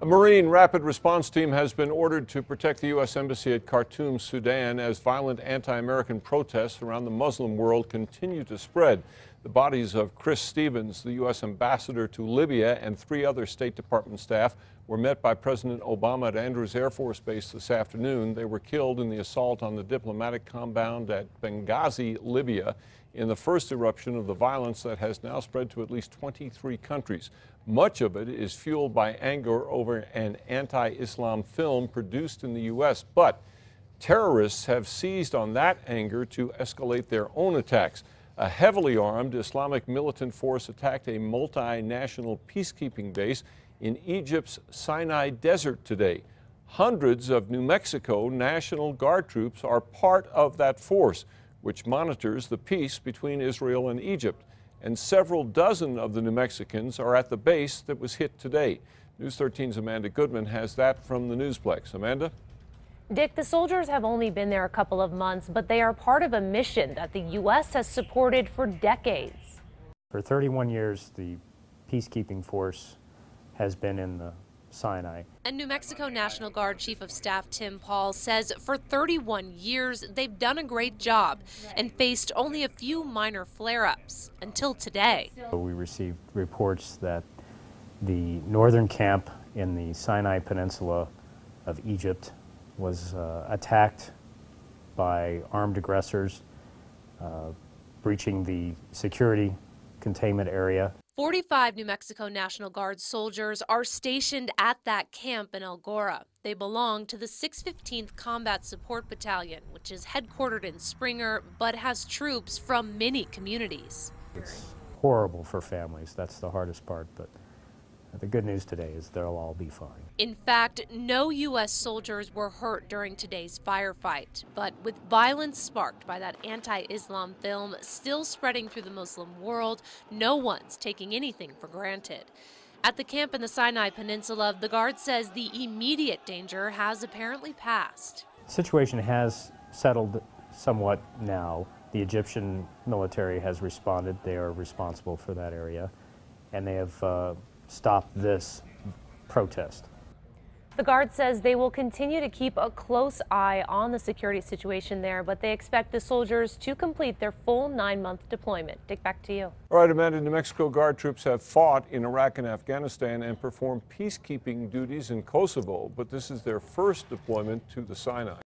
A Marine rapid response team has been ordered to protect the U.S. Embassy at Khartoum, Sudan, as violent anti-American protests around the Muslim world continue to spread. The bodies of Chris Stevens, the U.S. ambassador to Libya, and 3 other State Department staff were met by President Obama at Andrews Air Force Base this afternoon. They were killed in the assault on the diplomatic compound at Benghazi, Libya, in the first eruption of the violence that has now spread to at least 23 countries. Much of it is fueled by anger over an anti-Islam film produced in the U.S., but terrorists have seized on that anger to escalate their own attacks. A heavily armed Islamic militant force attacked a multinational peacekeeping base in Egypt's Sinai Desert today. Hundreds of New Mexico National Guard troops are part of that force, which monitors the peace between Israel and Egypt. And several dozen of the New Mexicans are at the base that was hit today. News 13's Amanda Goodman has that from the Newsplex. Amanda? Dick, the soldiers have only been there a couple of months, but they are part of a mission that the U.S. has supported for decades. For 31 years, the peacekeeping force has been in the Sinai. And New Mexico National Guard Chief of Staff Tim Paul says for 31 years they've done a great job and faced only a few minor flare-ups until today. We received reports that the northern camp in the Sinai Peninsula of Egypt was attacked by armed aggressors, breaching the security containment area. 45 New Mexico National Guard soldiers are stationed at that camp in El Gora. They belong to the 615th Combat Support Battalion, which is headquartered in Springer, but has troops from many communities. It's horrible for families. That's the hardest part, but the good news today is they'll all be fine. In fact, no U.S. soldiers were hurt during today's firefight. But with violence sparked by that anti-Islam film still spreading through the Muslim world, no one's taking anything for granted. At the camp in the Sinai Peninsula, the Guard says the immediate danger has apparently passed. The situation has settled somewhat now. The Egyptian military has responded. They are responsible for that area, and they have stop this protest. The Guard says they will continue to keep a close eye on the security situation there, but they expect the soldiers to complete their full 9-month deployment. Dick, back to you. All right, Amanda, New Mexico Guard troops have fought in Iraq and Afghanistan and performed peacekeeping duties in Kosovo, but this is their first deployment to the Sinai.